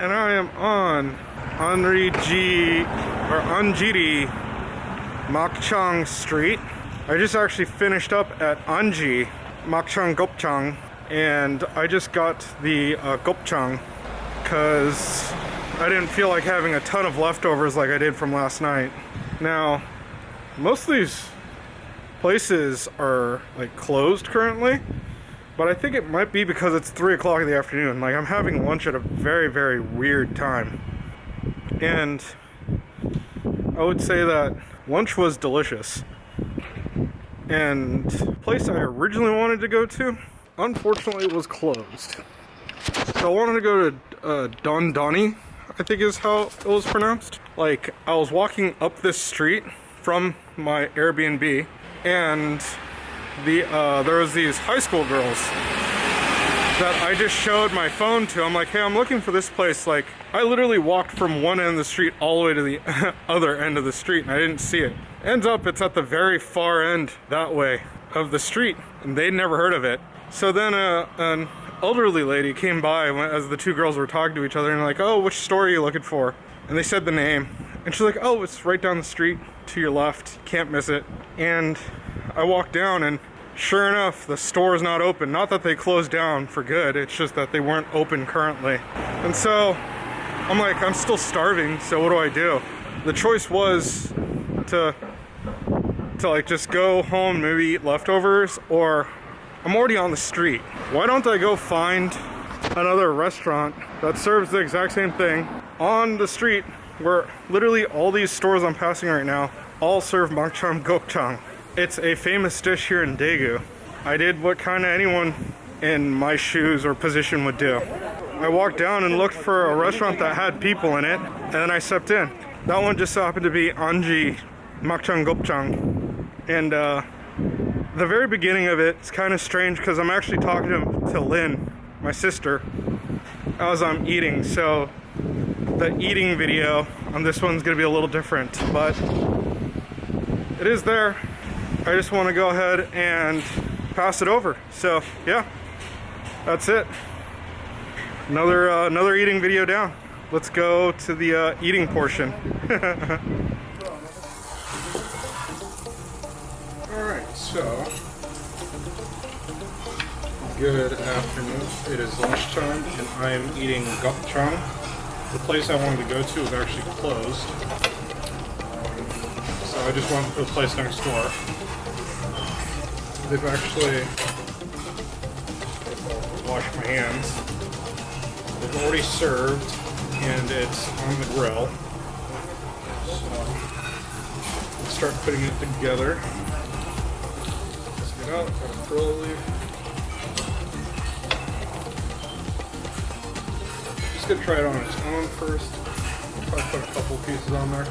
and I am on Anjiri Makchang Street. I just actually finished up at makchang Gopchang, and I just got the gopchang because I didn't feel like having a ton of leftovers like I did from last night. Now, most of these places are like closed currently, but I think it might be because it's 3 o'clock in the afternoon. Like, I'm having lunch at a very, very weird time. And I would say that lunch was delicious. And the place I originally wanted to go to, unfortunately, was closed. So I wanted to go to dine, I think is how it was pronounced. Like, I was walking up this street from my Airbnb, and there was these high school girls that I just showed my phone to. I'm like, hey, I'm looking for this place. Like, I literally walked from one end of the street all the way to the other end of the street, and I didn't see it. Ends up it's at the very far end that way of the street, and they'd never heard of it. So then an elderly lady came by as the two girls were talking to each other, and like, oh, which store are you looking for? And they said the name, and she's like, oh, it's right down the street to your left, can't miss it. And I walked down, and sure enough, the store is not open. Not that they closed down for good, it's just that they weren't open currently. And so I'm like, I'm still starving, so what do? The choice was to like just go home, maybe eat leftovers, or I'm already on the street. Why don't I go find another restaurant that serves the exact same thing on the street where literally all these stores I'm passing right now all serve makchang Gopchang. It's a famous dish here in Daegu. I did what kind of anyone in my shoes or position would do. I walked down and looked for a restaurant that had people in it, and then I stepped in. That one just so happened to be makchang Gopchang. And the very beginning of it is kind of strange because I'm actually talking to Lynn, my sister, as I'm eating. So the eating video on this one's gonna be a little different, but it is there. I just want to go ahead and pass it over. So yeah, that's it. Another eating video down. Let's go to the eating portion. Alright, so good afternoon. It is lunchtime and I am eating gopchang. The place I wanted to go to is actually closed. So I just went to the place next door. They've actually washed my hands. They've already served, and it's on the grill. So let's start putting it together. Let's get out. Got a frillo leaf. Just gonna try it on its own first. I'll probably put a couple pieces on there.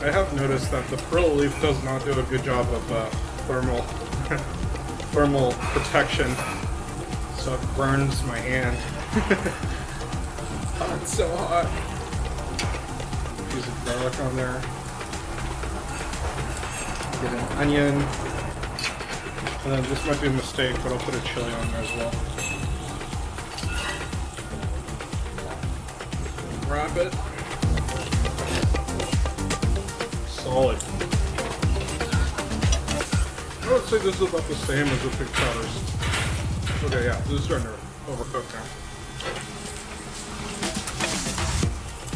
I have noticed that the frillo leaf does not do a good job of thermal protection, so it burns my hand. Oh, it's so hot. Piece of garlic on there. Get an onion, and then this might be a mistake, but I'll put a chili on there as well. Wrap it. Solid. I would say this is about the same as the pig trotters. Okay, yeah, this is starting to overcook now.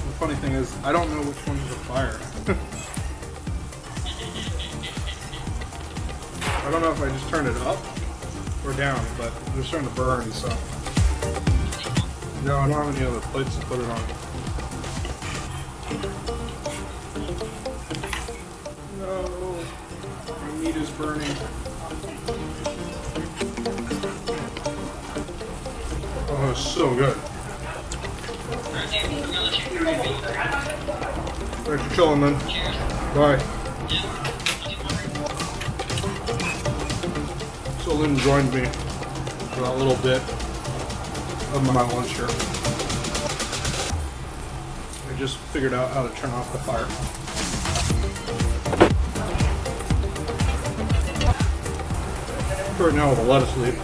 The funny thing is, I don't know which one's the fire. I don't know if I just turned it up or down, but they're starting to burn, so. No, I don't have any other plates to put it on. My meat is burning. Oh, it's so good. Thanks for chilling, man. Bye. So Lynn joined me for that little bit of my lunch here. I just figured out how to turn off the fire. Start now with the lettuce leaf.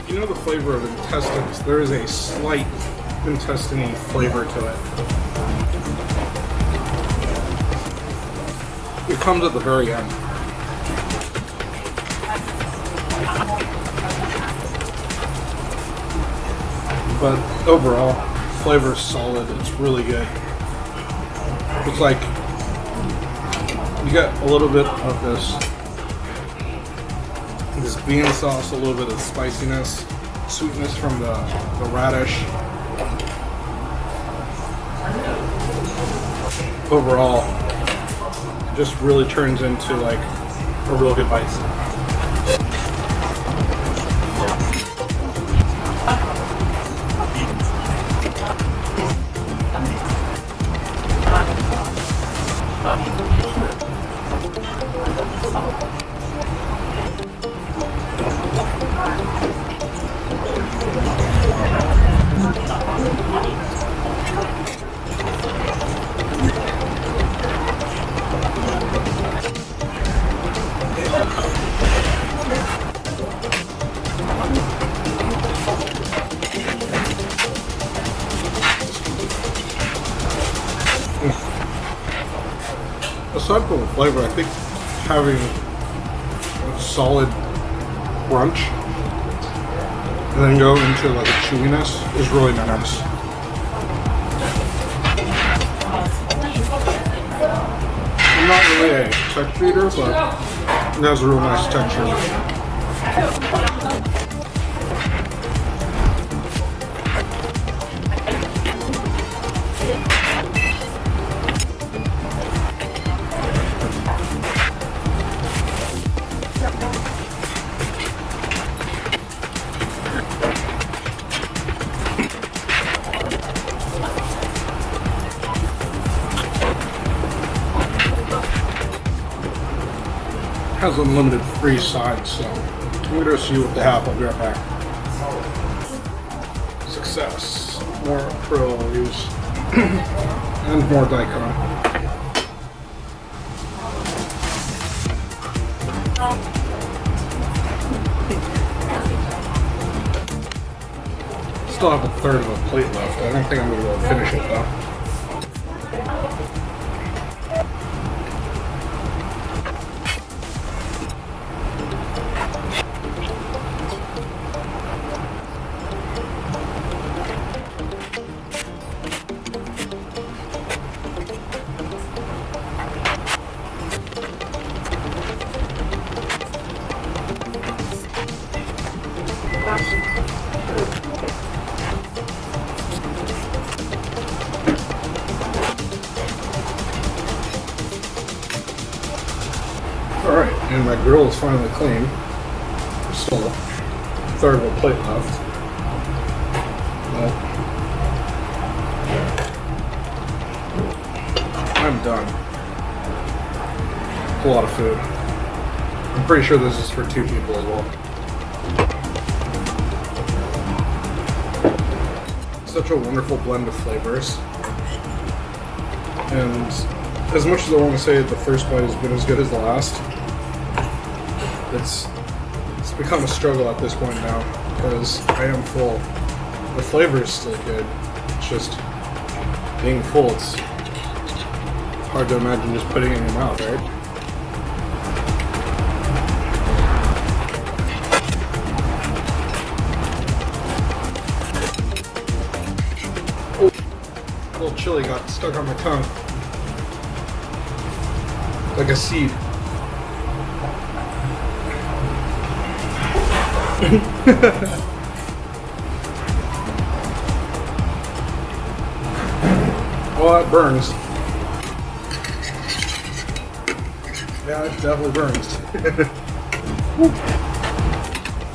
You know the flavor of intestines? There is a slight intestine flavor to it. It comes at the very end. But overall, flavor is solid. It's really good. It's like you get a little bit of this bean sauce, a little bit of spiciness, sweetness from the radish. Overall, it just really turns into like a real good bite. Aside from the flavor, I think having a solid crunch and then go into like a chewiness is really nice. I'm not really a texture eater, but it has a real nice texture. Has unlimited free sides, so I'm gonna see what they have. I'll be right back. Success. More krill use and more daikon. Still have a third of a plate left. I don't think I'm gonna be able to finish it though. Alright, and my grill is finally clean. There's still a third of a plate left. But I'm done. A lot of food. I'm pretty sure this is for 2 people as well. Such a wonderful blend of flavors. And as much as I want to say the first bite has been as good as the last, it's become a struggle at this point now because I am full. The flavor is still good. It's just being full. It's hard to imagine just putting it in your mouth, right? Oh, a little chili got stuck on my tongue. Like a seed. Oh, that burns. Yeah, it definitely burns.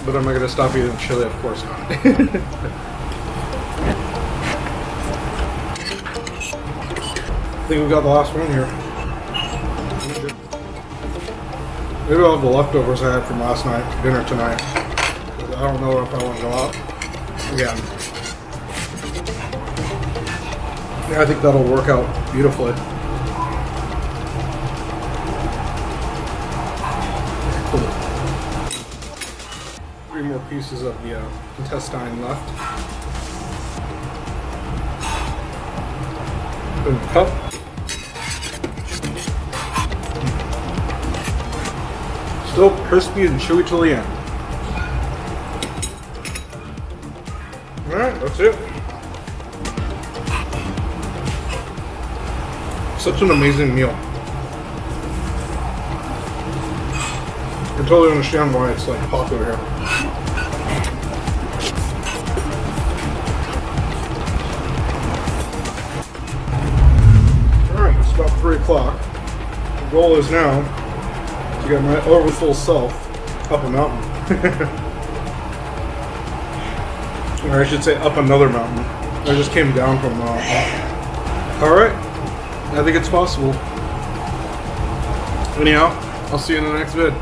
But am I gonna stop eating chili? Of course not. I think we got the last one here. Maybe I'll have the leftovers I had from last night for dinner tonight. I don't know if I want to go out again. Yeah, I think that'll work out beautifully. Cool. 3 more pieces of the intestine left. Put in the cup. Still crispy and chewy till the end. Alright, that's it. Such an amazing meal. I totally understand why it's like popular here. Alright, it's about 3 o'clock. The goal is now to get my overfull self up a mountain. Or I should say up another mountain. I just came down from the mountain. Alright, I think it's possible. Anyhow, I'll see you in the next vid.